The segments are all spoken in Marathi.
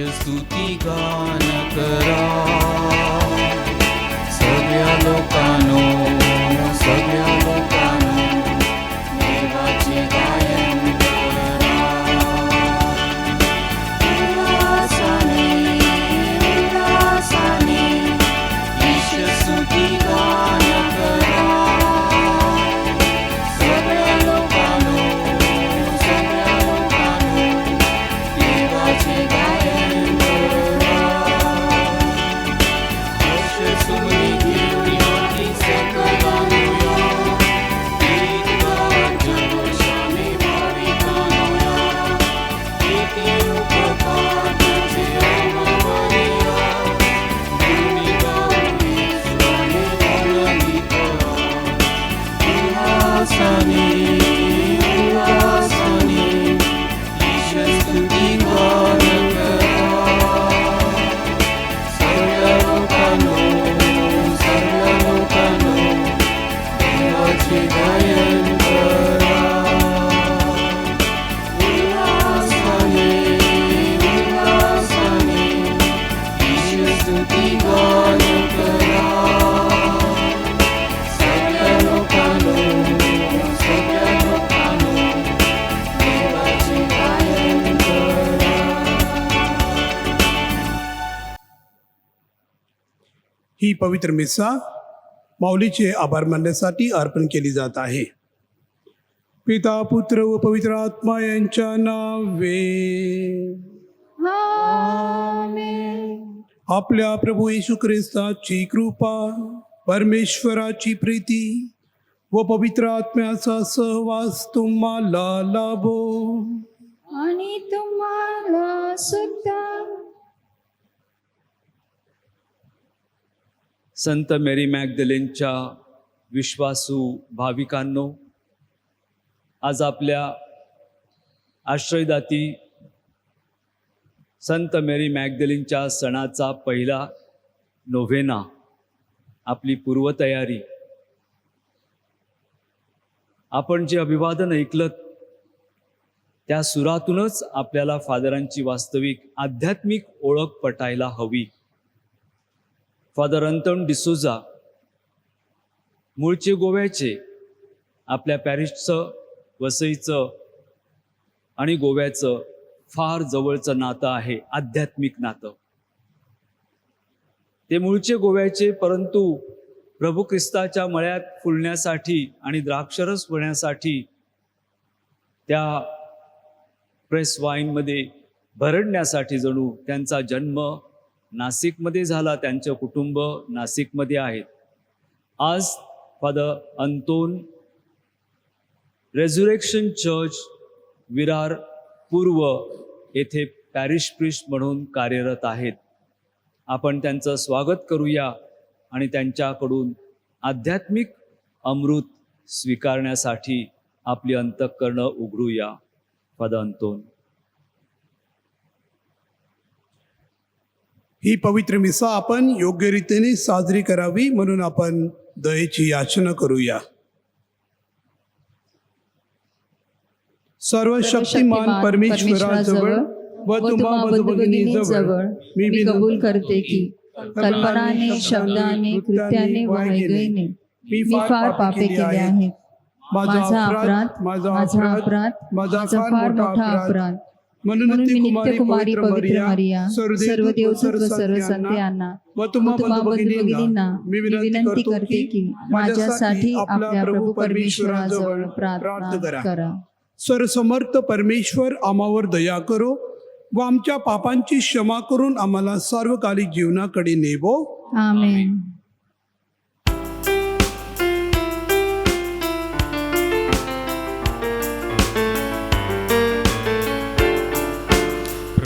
स्तुती गान करा. सगळ्या लोकांनो, सगळ्या लोकांनो देवाचे गायन करा. उल्हासाने, उल्हासाने ईश स्तुती गान करा. सगळ्या लोकांनो, सगळ्या लोकांनो देवाचे गायन करा. हर्ष सुमनी घेऊन योगी सकलानुया. गीत गात जगशाने भाविकानुया. एके उपकार तुझे अमवरिया. गुणी गाऊन ईश्वराने आनंदी करा. उल्हासाने, उल्हासाने ईश स्तुती गान करा. सगळ्या लोकांनो, सगळ्या लोकांनो देवाचे गायन करा. उल्हासाने, उल्हासाने ईश स्तुती गान करा. सगळ्या लोकांनो, सगळ्या लोकांनो देवाचे गायन करा. ही पवित्र मिसा माऊलीचे आभार मानण्यासाठी अर्पण केली जात आहे. पिता, पुत्र व पवित्र आत्मा यांच्या नावे. आपल्या प्रभू येशू ख्रिस्ताची कृपा, परमेश्वराची प्रीती व पवित्र आत्म्याचा सहवास तुम्हाला लाभो. आणि तुम्हाला सुद्धा. संत मेरी मॅगदलेनच्या विश्वासू भाविकांनो, आज आपल्या आश्रयदाती संत मेरी मॅगदलेनच्या सणाचा पहिला नोव्हेना, आपली पूर्वतयारी. आपण जे अभिवादन ऐकलं त्या सुरातूनच आपल्याला फादरांची वास्तविक आध्यात्मिक ओळख पटायला हवी. फादर अंतोन डिसोजा मूळचे गोव्याचे, आपल्या पॅरिसचं, वसईचं आणि गोव्याचं फार जवळचं नातं आहे, आध्यात्मिक नातं. ते मूळचे गोव्याचे, परंतु प्रभू ख्रिस्ताच्या मळ्यात फुलण्यासाठी आणि द्राक्षरस होण्यासाठी त्या प्रेस वाईनमध्ये भरडण्यासाठी जणू त्यांचा जन्म नाशिकमध्ये झाला. त्यांचं कुटुंब नाशिकमध्ये आहेत. आज फादर अंतोन रेझुरेक्शन चर्च विरार पूर्व येथे पॅरिश प्रिस्ट म्हणून कार्यरत आहेत. आपण त्यांचं स्वागत करूया आणि त्यांच्याकडून आध्यात्मिक अमृत स्वीकारण्यासाठी आपली अंतःकरणं उघडूया. Father Anton. ही पवित्र मिसा आपण योग्य रीतीने साजरी करावी म्हणून आपण दयेची याचना करूया. सर्वशक्तिमान परमेश्वराजवळ व तुम्हा बंधुभगिनीजवळ मी कबूल करते की कल्पनाने, शब्दाने, कृत्याने व वैगेने मी फार पापे केले आहेत. माझा अपराध, माझा फार मोठा अपराध. म्हणून मी नित्य कुमारी पवित्र मरिया, सर्व देवदूत व सर्व संतांना व तुम्हा बंधुभगिनींना मी विनंती करते की माझ्यासाठी आपल्या प्रभू परमेश्वराजवळ प्रार्थना करा. सर्वसमर्थ परमेश्वर आम्हावर दया करो व आमच्या पापांची क्षमा करून आम्हाला सार्वकालिक जीवनाकडे नेवो. आमेन.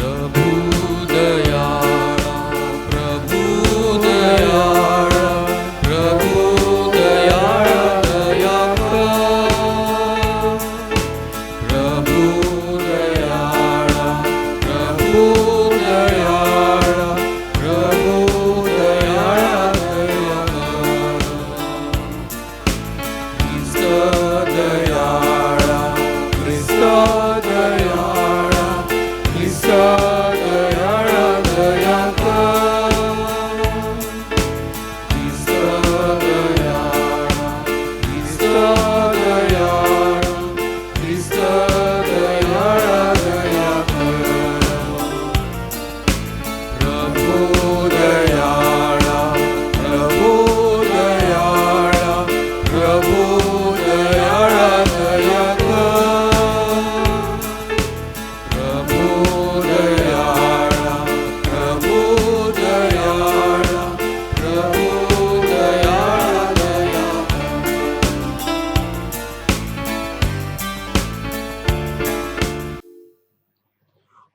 प्रभु दयाळा,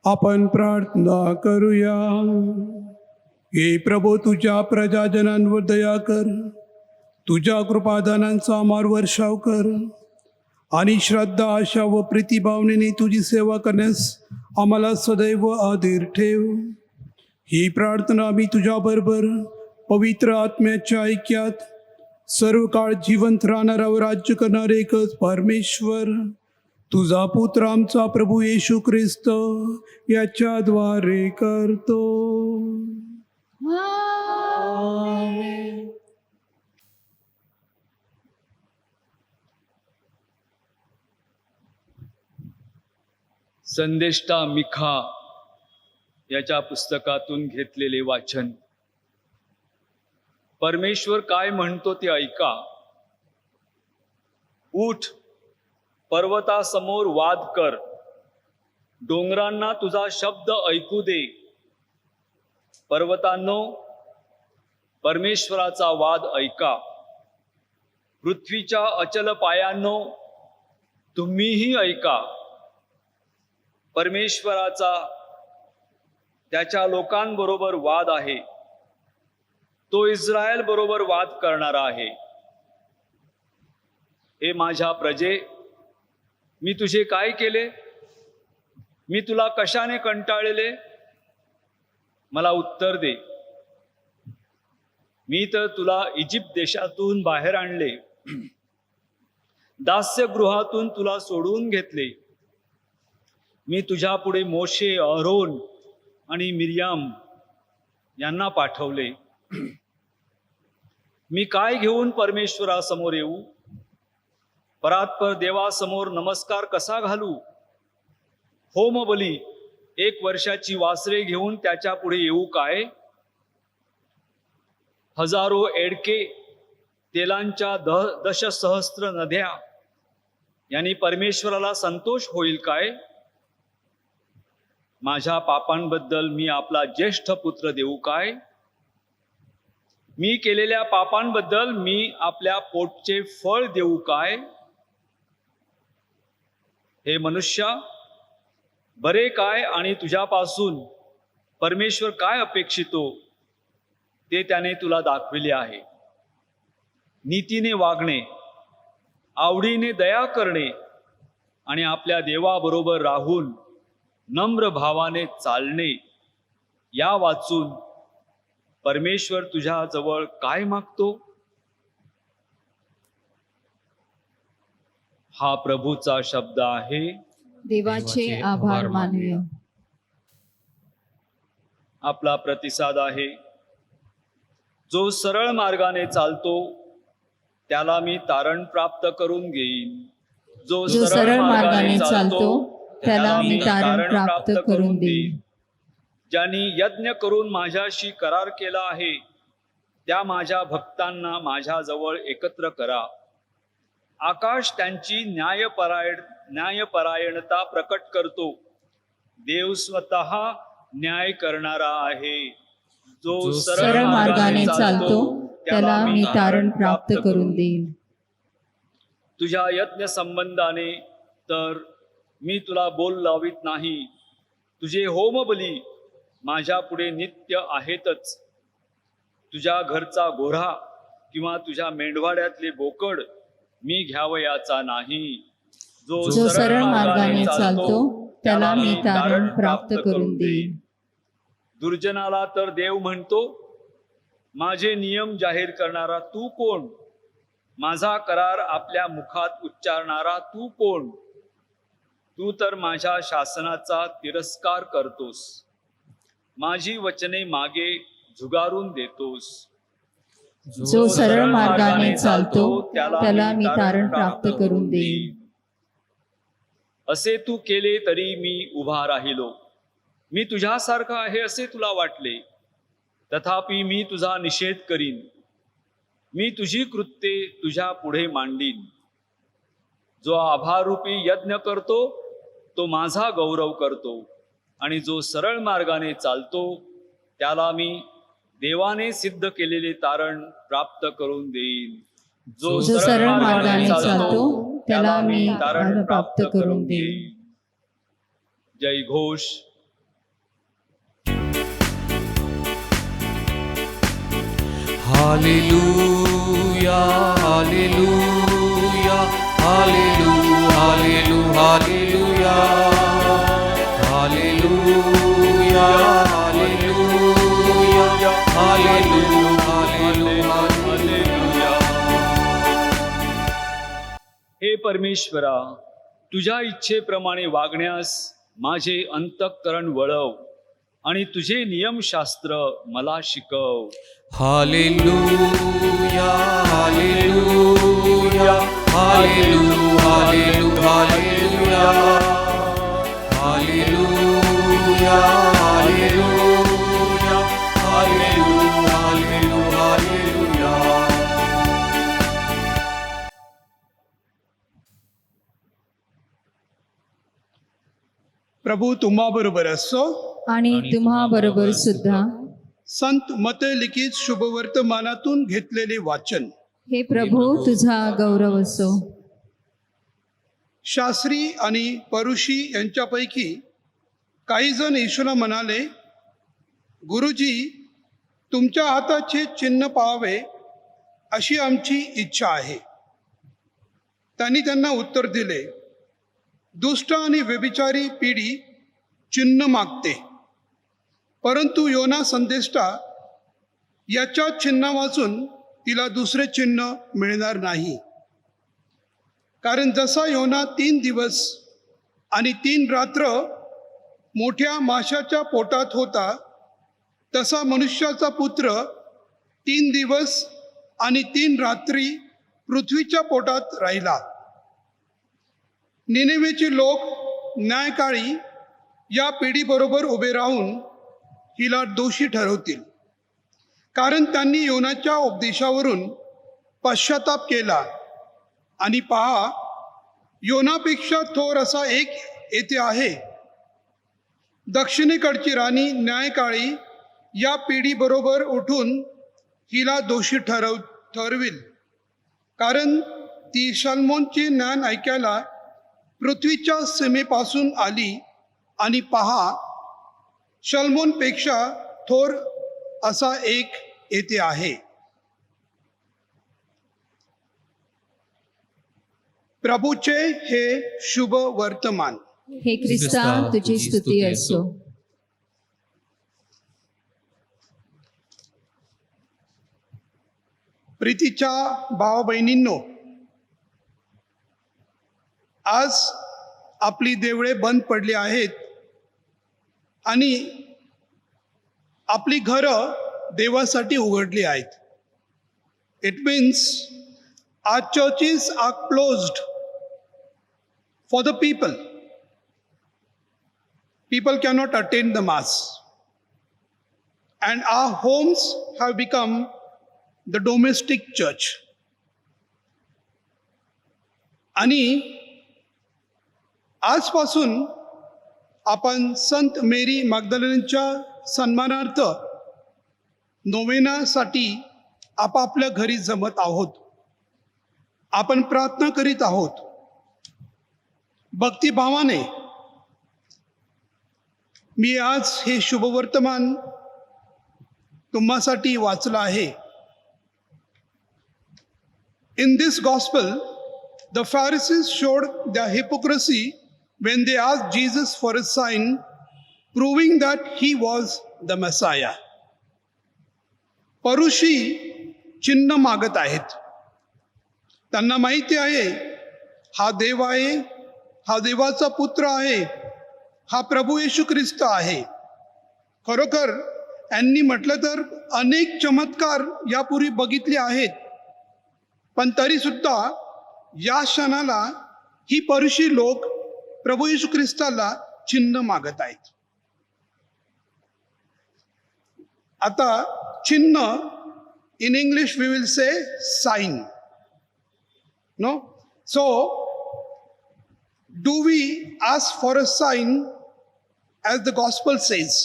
आपण प्रार्थना करूया. हे प्रभू, तुझ्या प्रजाजनांवर दया कर, तुझ्या कृपादानांचा आम्हावर वर्षाव कर आणि श्रद्धा, आशा व प्रीतिभावनेने तुझी सेवा करण्यास आम्हाला सदैव आधीर ठेव. ही प्रार्थना आम्ही तुझ्याबरोबर पवित्र आत्म्याच्या ऐक्यात सर्व काळ जिवंत राहणारा व राज्य करणारे एकच परमेश्वर, तुझा पुत्र आमचा प्रभू येशू ख्रिस्त याच्याद्वारे करतो. संदेष्टा मिखा याच्या पुस्तकातून घेतलेले वाचन. परमेश्वर काय म्हणतो ते ऐका. उठ, पर्वतासमोर वाद कर, डोंगरांना तुझा शब्द ऐकू दे. पर्वतांनो, परमेश्वराचा वाद ऐका. पृथ्वीच्या अचल पायांनो, तुम्हीही ऐका. परमेश्वराचा त्याच्या लोकांबरोबर वाद आहे. तो इस्रायल बरोबर वाद करणारा आहे. हे माझ्या प्रजे, मी तुझे काय केले? मी तुला कशाने कंटाळले? मला उत्तर दे. मी तर तुला इजिप्त देशातून बाहेर आणले, दास्यगृहातून तुला सोडून घेतले. मी तुझ्या पुढे मोशे, अरोन आणि मिर्याम यांना पाठवले. मी काय घेऊन परमेश्वरासमोर येऊ? परात्पर देवासमोर नमस्कार कसा घालू? होमबली 1 वर्षाची वासरे घेऊन त्याच्या पुढे येऊ काय? हजारो एडके तेलांच्या दशसहस्त्र नद्या यांनी परमेश्वराला संतोष होईल काय? माझ्या पापांबद्दल मी आपला ज्येष्ठ पुत्र देऊ काय? मी केलेल्या पापांबद्दल मी आपल्या पोटचे फळ देऊ काय? हे मनुष्या, बरे काय आणि तुझ्यापासून परमेश्वर काय अपेक्षितो ते त्याने तुला दाखविले आहे. नीतीने वागणे, आवडीने दया करणे आणि आपल्या देवाबरोबर राहून नम्र भावाने चालणे, या वाचून परमेश्वर तुझ्या जवळ काय मागतो? हा प्रभूचा शब्द आहे. देवाचे आभार मानूया. आपला प्रतिसाद आहे. जो सरळ मार्गाने चालतो त्याला मी तारण प्राप्त करून घेईन. जो सरळ मार्गाने चालतो त्याला मी तारण प्राप्त करून देईन. ज्यांनी यज्ञ करून माझ्याशी करार केला आहे त्या माझ्या भक्तांना माझ्याजवळ एकत्र करा. आकाश त्यांची न्यायपरायणता प्रकट करतो. देव स्वतः न्याय करणारा आहे. जो सरळ मार्गाने चालतो त्याला मी तारण प्राप्त करून देईन. तुझ्या यज्ञ संबंधाने तर मी तुला बोल लावित नाही. तुझे होमबली माझ्या पुढे नित्य आहेतच. तुझ्या घरचा गोऱ्हा किंवा तुझ्या मेंढवाड्यातले बोकड मी घ्यावयाचा नाही. जो सरळ मार्गाने चालतो त्याला मी तारण प्राप्त करून देईन. दुर्जनाला तर देव म्हणतो, माझे नियम जाहीर करणारा तू कोण? माझा करार आपल्या मुखात उच्चारणारा तू कोण? तू तर माझ्या शासनाचा तिरस्कार करतोस, माझी वचने मागे झुगारून देतोस. जो सरळ मार्गाने चालतो त्याला मी तारण प्राप्त करून देईन. असे तू केले तरी मी उभा राहिलो. मी तुझ्यासारखा आहे असे तुला वाटले, तथापि मी तुझा निषेध करीन. मी तुझी कृत्ये तुझ्या पुढे मांडीन. जो आभारूपी यज्ञ करतो तो माझा गौरव करतो, आणि जो सरळ मार्गाने चालतो त्याला मी देवाने सिद्ध केलेले तारण प्राप्त करून देईन. जो सरळ मार्गाने चालतो त्याला मी तारण प्राप्त करून देईन. जय घोष. Hallelujah hallelujah hallelujah hallelujah hallelujah hallelujah hallelujah hallelujah. हे परमेश्वरा, तुझ्या इच्छेप्रमाणे वागण्यास माझे अंतःकरण वळव आणि तुझे नियमशास्त्र मला शिकव. Hallelujah hallelujah hallelujah hallelujah hallelujah hallelujah hallelujah hallelujah. प्रभू तुम्हा बरोबर असो. आणि तुम्हा बरोबर सुद्धा. संत मते लिखित शुभवर्तमानातून घेतलेले वाचन. हे प्रभू तुझा गौरव असो. शास्त्री आणि परुषी यांच्यापैकी काही जण येशूला म्हणाले, गुरुजी, तुमच्या हाताचे चिन्ह पाहावे अशी आमची इच्छा आहे. त्यांनी त्यांना उत्तर दिले, दुष्ट आणि व्यभिचारी पिढी चिन्ह मागते, परंतु योना संदेष्टा याच्या चिन्ह वाचून तिला दुसरे चिन्ह मिळणार नाही. कारण जसा योना 3 दिवस आणि 3 रात्र मोठ्या माशाच्या पोटात होता, तसा मनुष्याचा पुत्र 3 दिवस आणि 3 रात्री पृथ्वीच्या पोटात राहिला. निनेवेचे लोक न्यायकाळी या पिढीबरोबर उभे राहून हिला दोषी ठरवतील, कारण त्यांनी योनाच्या उपदेशावरून पश्चाताप केला. आणि पहा, योनापेक्षा थोर असा एक येथे आहे. दक्षिणेकडची राणी न्यायकाळी या पिढीबरोबर उठून हिला दोषी ठरविल, कारण ती शल्मोनचे ज्ञान ऐकायला पृथ्वीच्या सीमेपासून आली. आणि पहा, शल्मोनपेक्षा थोर असा एक येथे आहे. प्रभूचे हे शुभ वर्तमान. हे ख्रिस्ता तुझी स्तुती असो. प्रीतीच्या भाव बहिणींनो, आज आपली देवळे बंद पडली आहेत आणि आपली घरं देवासाठी उघडली आहेत. It means our churches are closed for the people. People cannot attend the mass. And our homes have become the domestic church. आणि आजपासून आपण संत मेरी मॅग्दलेनच्या सन्मानार्थ नोवेनासाठी आपापल्या घरी जमत आहोत. आपण प्रार्थना करीत आहोत भक्तिभावाने. मी आज हे शुभवर्तमान तुम्हासाठी वाचलं आहे. In this gospel, the Pharisees showed their hypocrisy when they asked Jesus for a sign proving that he was the Messiah. परुषी चिन्ह मागत आहेत. त्यांना माहिती आहे हा देव आहे, हा देवाचा पुत्र आहे, हा प्रभू येशू ख्रिस्त आहे. खरोखर यांनी म्हटलं तर अनेक चमत्कार यापूर्वी बघितले आहेत, पण तरी सुद्धा या क्षणाला ही परुषी लोक प्रभू येशू ख्रिस्ताला चिन्ह मागत आहेत. आता चिन्ह, in English we will say sign. No? So, do we ask for a sign as the gospel says?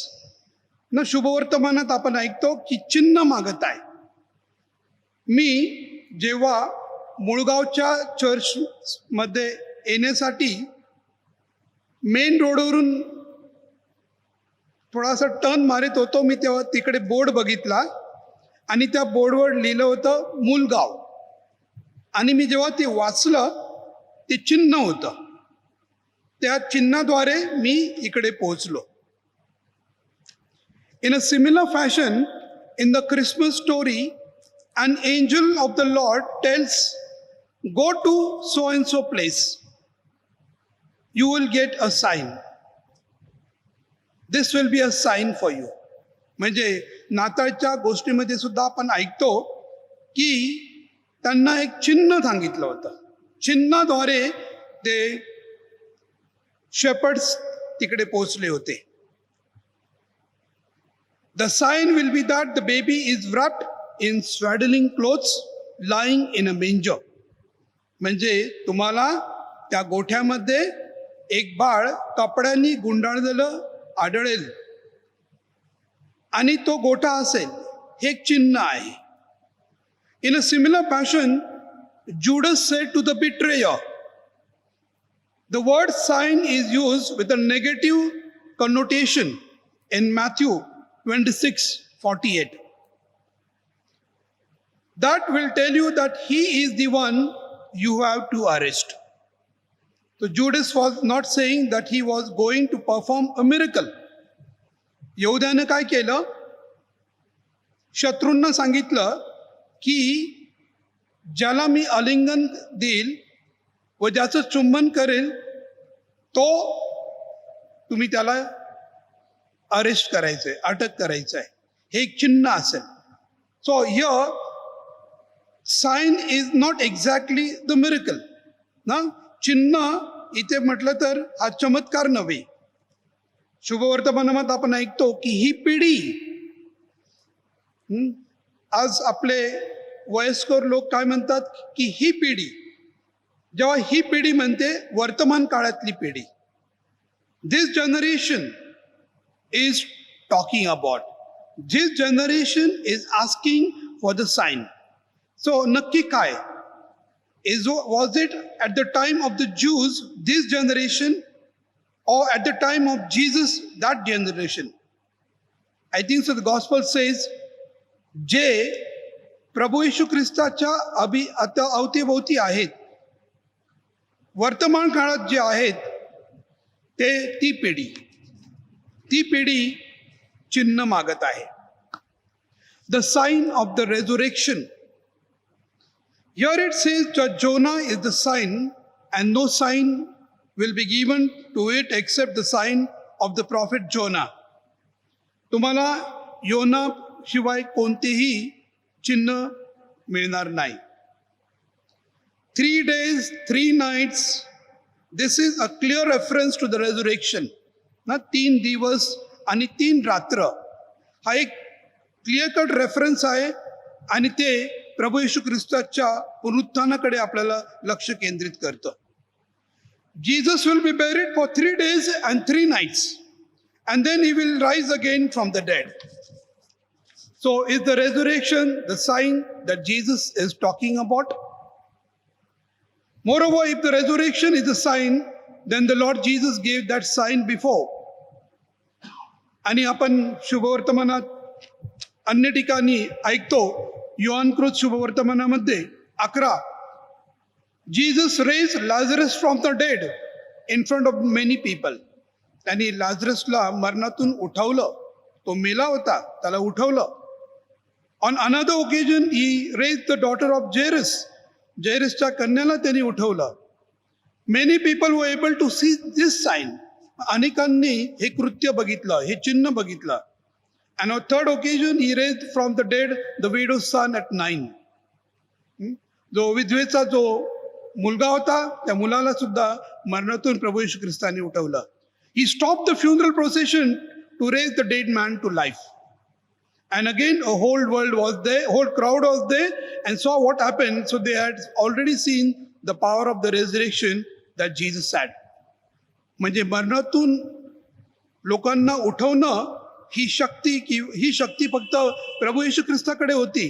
ना शुभवर्तमानात आपण ऐकतो की चिन्ह मागत आहे. मी जेव्हा मुळगावच्या चर्चमध्ये येण्यासाठी मेन रोडवरून थोडासा टर्न मारत होतो, मी तेव्हा तिकडे बोर्ड बघितला आणि त्या बोर्डवर लिहिलं होतं मूलगाव. आणि मी जेव्हा ते वाचलं ते चिन्ह होतं. त्या चिन्हाद्वारे मी इकडे पोहोचलो. In a similar fashion, in the Christmas story, an angel of the Lord tells, go to so and so place. You will get a sign. This will be a sign for you. म्हणजे नाताळच्या गोष्टीमध्ये सुद्धा आपण ऐकतो की त्यांना एक चिन्ह सांगितलं होतं. चिन्हाद्वारे ते शेपर्ड्स तिकडे पोहोचले होते. The sign will be that the baby is wrapped in swaddling clothes, lying in a manger. म्हणजे तुम्हाला त्या गोठ्यामध्ये एक बाळ कपड्यांनी गुंडाळलेलं आढळेल आणि तो गोठा असेल. हे एक चिन्ह आहे. In a similar fashion, Judas said to the betrayer. The word sign is used with a negative connotation in Matthew 26:48. That will tell you that he is the one you have to arrest. So Judas was not saying that he was going to perform a miracle. यहूद्यानं काय केलं? शत्रूंना सांगितलं की ज्याला मी आलिंगन देईल व ज्याचं चुंबन करेल तो तुम्ही त्याला अरेस्ट करायचंय, अटक करायचं आहे. हे एक चिन्ह असेल. So here sine is not exactly the miracle ना. चिन्ह इथे म्हटलं तर हा चमत्कार नव्हे. शुभवर्तमानात आपण ऐकतो की ही पिढी, आज आपले वयस्कर लोक काय म्हणतात की ही पिढी, जेव्हा ही पिढी म्हणते वर्तमान काळातली पिढी. दिस generation is talking about. This generation is asking for the sign. So नक्की काय? Was it at the time of the Jews, this generation, or at the time of Jesus, that generation? I think so. The gospel says, जे प्रभू येशू ख्रिस्ताच्या आता अवतीभोवती आहेत, वर्तमान काळात जे आहेत ते ती पिढी चिन्ह मागत आहे. The sign of the resurrection. Here it says that Jonah is the sign and no sign will be given to it except the sign of the prophet Jonah. तुम्हाला योना शिवाय कोणतेही चिन्ह मिळणार नाही. 3 days, 3 nights. This is a clear reference to the resurrection. ना 3 दिवस आणि 3 रात्र हा एक क्लिअर कट रेफरन्स आहे आणि ते प्रभू येशू ख्रिस्ताच्या पुनरुत्थानाकडे आपल्याला लक्ष केंद्रित करतं. Jesus will be buried for 3 days and 3 nights and then he will rise again from the dead. So is the resurrection the sign that Jesus is talking about? Moreover, if the resurrection is the sign, then the Lord Jesus gave that sign before. आणि आपण शुभवर्तमानात अन्य ठिकाणी ऐकतो, योहानकृत शुभवर्तमानामध्ये 11, Jesus raised Lazarus from the dead in front of many people. त्यांनी लाझरसला मरणातून उठवलं. तो मेला होता, त्याला उठवलं. On another occasion, he raised the daughter of Jairus. जैरसच्या कन्याला त्यांनी उठवलं. Many people were able to see this sign. अनेकांनी हे कृत्य बघितलं, हे चिन्ह बघितलं. And on third occasion, he raised from the dead the widow's son at 9. जो विधवेचा जो मुलगा होता, त्या मुलाला सुद्धा मरणातून प्रभू येशू ख्रिस्ताने उठवलं. He stopped the funeral procession to raise the dead man to life. And again, a whole world was there, whole crowd was there and saw what happened. So they had already seen the power of the resurrection that Jesus had. म्हणजे मरणातून लोकांना उठवणं ही शक्ती फक्त प्रभू येशू ख्रिस्ताकडे होती.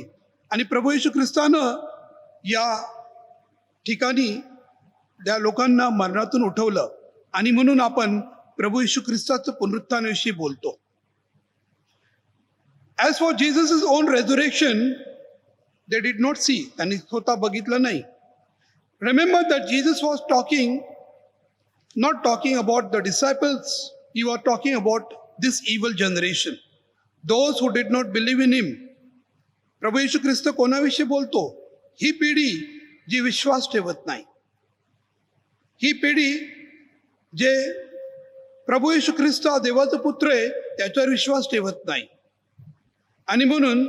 आणि प्रभू येशू ख्रिस्तानं या ठिकाणी त्या लोकांना मरणातून उठवलं. आणि म्हणून आपण प्रभू येशू ख्रिस्ताचं पुनरुत्थानाविषयी बोलतो. As for Jesus' own resurrection, they did not see. त्यांनी स्वतः बघितलं नाही. Remember that Jesus was not talking about the disciples. He was talking about this evil generation. Those who did not believe in him. प्रभू येशू ख्रिस्त कोणाविषयी बोलतो? ही पिढी जी विश्वास ठेवत नाही. ही पिढी जे प्रभू येशू ख्रिस्त हा देवाचा पुत्र आहे त्याच्यावर विश्वास ठेवत नाही. आणि म्हणून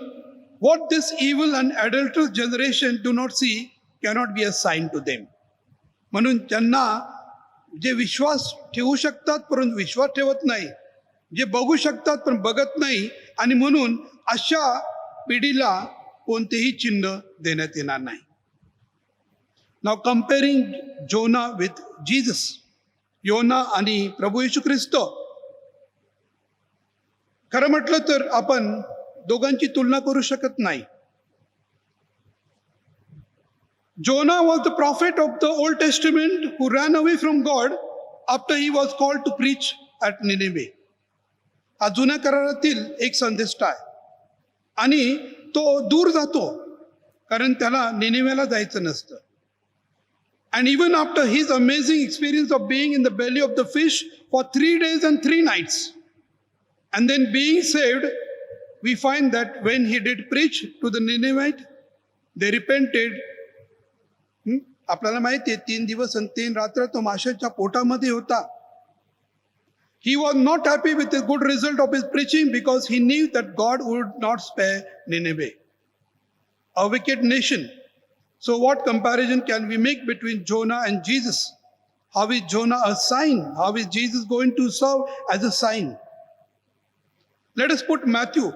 what this evil and adulterous generation do not see cannot be a sign to them. म्हणून त्यांना जे विश्वास ठेवू शकतात परंतु विश्वास ठेवत नाही, जे बघू शकतात पण बघत नाही, आणि म्हणून अशा पिढीला कोणतेही चिन्ह देण्यात येणार नाही. Now comparing Jonah with Jesus, योना आणि प्रभू येशू ख्रिस्त, खरं म्हटलं तर आपण दोघांची तुलना करू शकत नाही. Jonah was the prophet of the Old Testament who ran away from God after he was called to preach at Nineveh. हा जुन्या करारातील एक संदेष्टा आहे आणि तो दूर जातो कारण त्याला निनेवेला जायचं नसतं. And even after his amazing experience of being in the belly of the fish for 3 days and 3 nights and then being saved, we find that when he did preach to the Ninevites, they repented. आपल्याला माहिती आहे 3 दिवस आणि 3 रात्र तो माशाच्या पोटामध्ये होता. He was not happy with the good result of his preaching because he knew that God would not spare Nineveh, a wicked nation. So what comparison can we make between Jonah and Jesus? How is Jonah a sign? How is Jesus going to serve as a sign? Let us put Matthew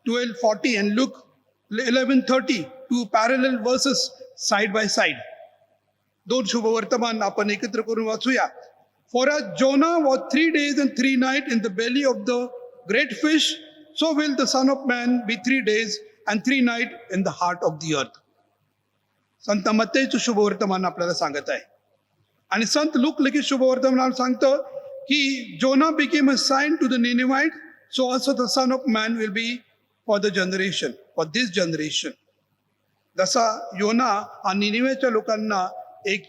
12:40 and Luke 11:30, two parallel verses side by side. दोन शुभवर्तमान आपण एकत्र करून वाचूया. For as Jonah was 3 days and 3 nights in the belly of the great fish, so will the Son of Man be 3 days and 3 nights in the heart of the earth. संत मत्तेचं शुभवर्तमान आपल्याला सांगत आहे. आणि संत लूक लिखित शुभवर्तमान सांगतं की Jonah became a sign to the Ninevites, so also the Son of Man will be for the generation, for this generation. जसा योना हा निनिवेच्या लोकांना एक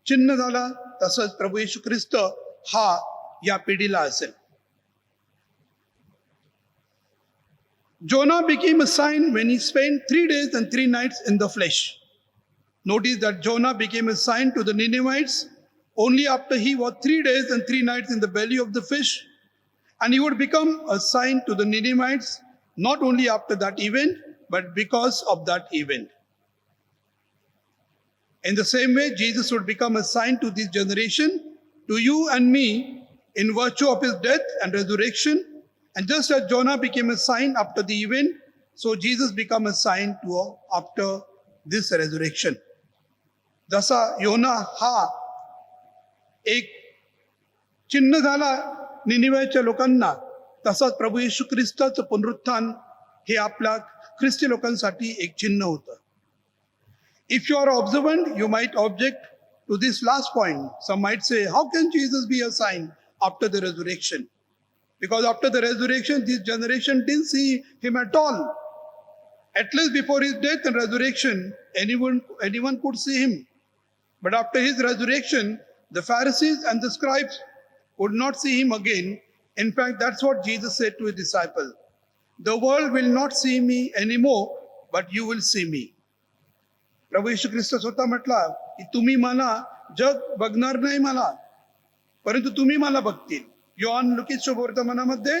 चिन्ह झाला, तसंच प्रभू येशू ख्रिस्त हा या पिढीला असेल. Jonah became a sign when he spent 3 days and 3 nights in the flesh. Notice that Jonah became a sign to the Ninevites only after he was 3 days and 3 nights in the belly of the fish. And he would become a sign to the Ninevites not only after that event, but because of that event. In the same way, Jesus would become a sign to this generation, to you and me, in virtue of his death and resurrection. And just as Jonah became a sign after the event, so Jesus became a sign to after this resurrection. जसा योना हा एक चिन्ह झाला निनिवेच्या लोकांना, तसाच प्रभू येशू ख्रिस्ताचं पुनरुत्थान हे आपल्या ख्रिस्ती लोकांसाठी एक चिन्ह होतं. If you are observant, you might object to this last point. Some might say, how can Jesus be a sign after the resurrection? Because after the resurrection, this generation didn't see him at all. At least before his death and resurrection, anyone could see him. But after his resurrection, the Pharisees and the scribes would not see him again. In fact, that's what Jesus said to his disciples. The world will not see me anymore, but you will see me. प्रभू येशू ख्रिस्त स्वतः म्हटला की तुम्ही मला, जग बघणार नाही मला, परंतु तुम्ही मला बघतील. योहान लिखित शुभवर्तमानामध्ये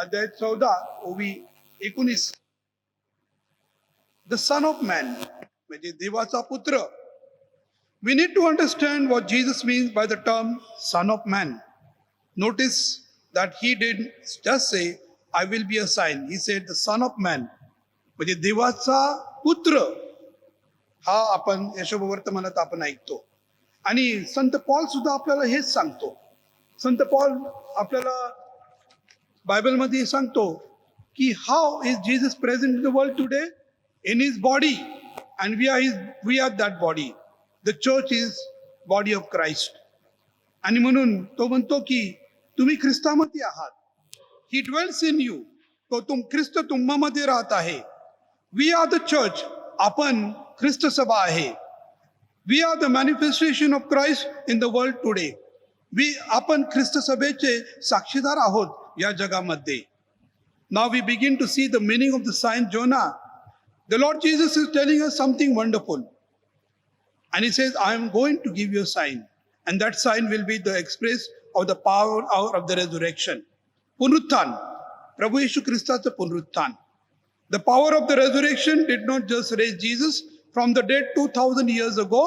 अध्याय 14 ओवी 19. द सन ऑफ मॅन म्हणजे देवाचा पुत्र. We need to understand what Jesus means by the term son of man. Notice that he didn't just say, I will be a sign. He said the son of man. म्हणजे देवाचा पुत्र हा आपण या शुभवर्तमानात आपण ऐकतो. आणि संत पॉल सुद्धा आपल्याला हेच सांगतो. संत पॉल आपल्याला बायबलमध्ये सांगतो की how is Jesus present in the world today in his body and we are that body. The church is body of Christ. आणि म्हणून तो म्हणतो की तुम्ही ख्रिस्तामध्ये आहात. He dwells in you. तो ख्रिस्त तुम्हामध्ये राहत आहे. वी आर द चर्च, आपण ख्रिस्त सभा आहे. We are the manifestation of Christ in the world today. आपण ख्रिस्त सभेचे साक्षीदार आहोत या जगामध्ये. Now we begin to see the meaning of the sign Jonah. The Lord Jesus is telling us something wonderful. And he says, I am going to give you a sign. And that sign will be the express of the power of the resurrection. पुनरुत्थान, प्रभू येशू ख्रिस्ताचं पुनरुत्थान. The power of the resurrection did not just raise Jesus from the dead 2000 years ago.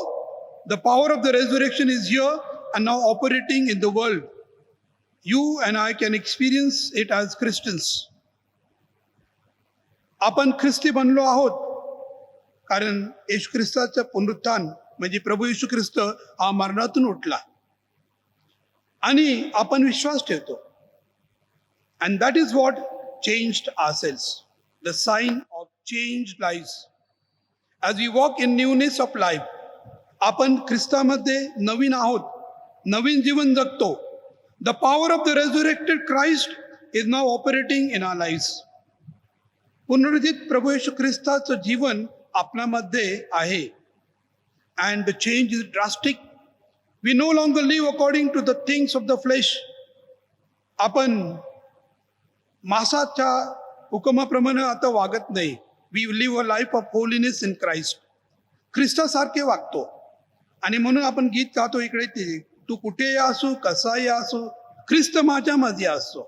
The power of the resurrection is here and now operating in the world. You and I can experience it as Christians. आपण ख्रिस्ती बनलो आहोत कारण येशू ख्रिस्ताचं पुनरुत्थान म्हणजे प्रभू येशू ख्रिस्त हा मरणातून उठला आणि आपण विश्वास ठेवतो. And that is what changed ourselves, the sign of changed lives. As we walk in newness of life, आपण ख्रिस्तामध्ये नवीन आहोत, नवीन जीवन जगतो. The power of the resurrected Christ is now operating in our lives. पुनरुत्थित प्रभू येशू ख्रिस्ताचं जीवन आपल्यामध्ये आहे. And the change is drastic. We no longer live according to the things of the flesh. आपण मासाच्या हुकुमाप्रमाणे आता वागत नाही. We live a life of holiness in Christ. ख्रिस्तासारखे वागतो. आणि म्हणून आपण गीत गातो इकडे ते, तू कुठेही असो, कसाही असो, ख्रिस्त माझ्यामध्ये असो.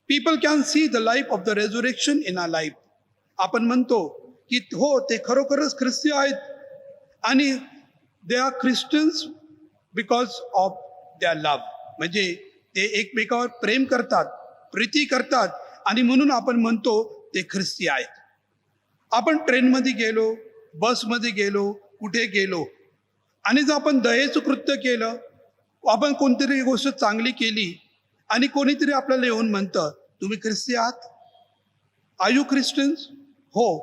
People can see the life of the resurrection in our life. आपण म्हणतो की हो, ते खरोखरच ख्रिस्ती आहेत आणि they are Christians because of their love. म्हणजे ते एकमेकावर प्रेम करतात, प्रीती करतात आणि म्हणून आपण म्हणतो ते ख्रिस्ती आहेत. आपण ट्रेनमध्ये गेलो, बसमध्ये गेलो, कुठे गेलो आणि जर आपण दयेचं कृत्य केलं, आपण कोणतरी गोष्ट चांगली केली आणि कोणीतरी आपल्याला येऊन म्हणतं तुम्ही ख्रिस्ती आहात, आर यू ख्रिश्चन्स? हो.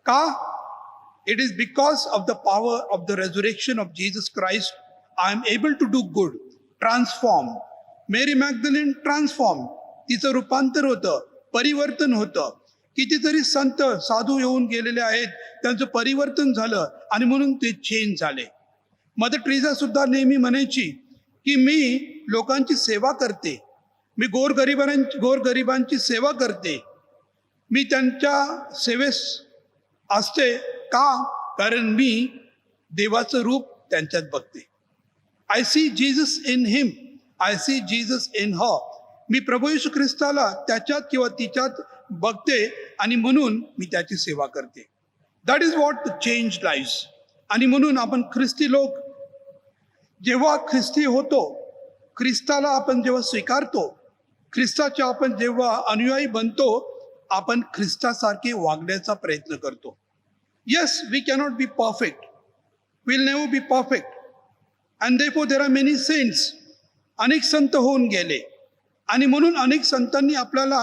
का? It is because of the power of the resurrection of Jesus Christ, I am able to do good, transform. Mary Magdalene transform. तिचं रूपांतर होतं, परिवर्तन होतं. कितीतरी संत साधू येऊन गेलेले आहेत, त्यांचं परिवर्तन झालं आणि म्हणून ते चेंज झाले. मदर टेरेसा सुद्धा नेहमी म्हणायची की मी लोकांची सेवा करते, मी गोरगरिबांची सेवा करते, मी त्यांच्या सेवेस असते. का? कारण मी देवाचं रूप त्यांच्यात बघते. I see Jesus in him, I see Jesus in her. मी प्रभू येशू ख्रिस्ताला त्याच्यात किंवा तिच्यात बघते आणि म्हणून मी त्याची सेवा करते. That is what the change lives. आणि म्हणून आपण ख्रिस्ती लोक जेव्हा ख्रिस्ती होतो, ख्रिस्ताला आपण जेव्हा स्वीकारतो, ख्रिस्ताचे आपण जेव्हा अनुयायी बनतो, आपण ख्रिस्तासारखे वागण्याचा प्रयत्न करतो. Yes, we cannot be perfect. We'll never be perfect. And therefore there are many saints. अनेक संत होऊन गेले आणि म्हणून अनेक संतांनी आपल्याला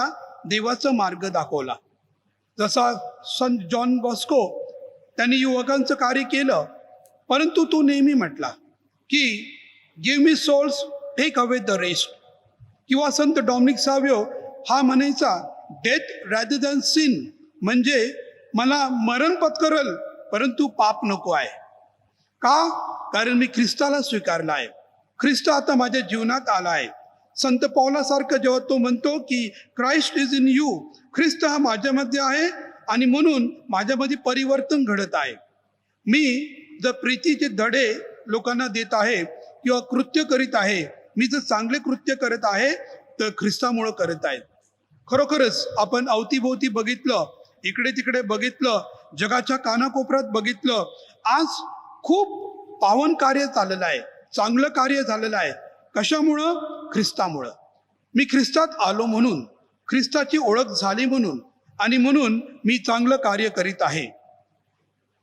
देवाचा मार्ग दाखवला. जसा संत जॉन बॉस्को, त्यांनी युवकांचं कार्य केलं, परंतु तो नेहमी म्हटला की give me souls, take away the rest. किंवा संत डॉमिनिक सावियो हा म्हणायचा डेथ रॅदर दॅन सिन, म्हणजे मला मरण पत्करल परंतु पाप नको आहे. का? कारण मी ख्रिस्ताला स्वीकारला आहे, ख्रिस्त आता माझ्या जीवनात आला आहे. संत पौलासारखं जेव्हा तो म्हणतो की क्राइस्ट इज इन यू, ख्रिस्त हा माझ्यामध्ये आहे आणि म्हणून माझ्यामध्ये परिवर्तन घडत आहे. मी जर प्रीतीचे धडे लोकांना देत आहे किंवा कृत्य करीत आहे, मी जर चांगले कृत्य करत आहे तर ख्रिस्तामुळं करत आहे. खरोखरच आपण अवतीभोवती बघितलं, इकडे तिकडे बघितलं, जगाच्या कानाकोपऱ्यात बघितलं, आज खूप पावन कार्य चाललेलं आहे, चांगलं कार्य झालेलं आहे. कशामुळं? ख्रिस्तामुळं. मी ख्रिस्तात आलो म्हणून, ख्रिस्ताची ओळख झाली म्हणून आणि म्हणून मी चांगलं कार्य करीत आहे.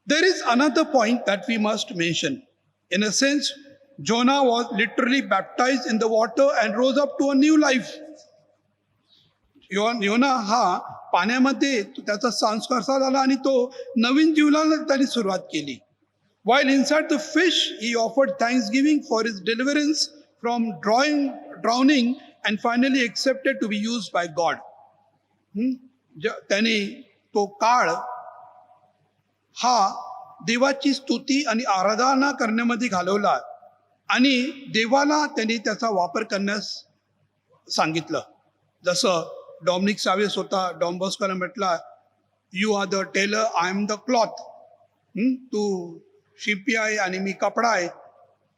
There is another point that we must mention. In a sense, Jonah was literally baptized in the water and rose up to a new life. योना हा पाण्यामध्ये त्याचा संस्कार झाला आणि तो नवीन जीवनाला त्याने सुरुवात केली. While inside the fish, he offered thanksgiving for his deliverance from drowning and finally accepted to be used by God. त्याने तो काळ हा देवाची स्तुती आणि आराधना करण्यामध्ये घालवला आणि देवाला त्यांनी त्याचा वापर करण्यास सांगितलं. जसं डॉमिनिक सावेस होता, डॉन बॉस्कोला म्हटला, you are the tailor, I am the cloth. तू शिंपी आहे आणि मी कपडा आहे.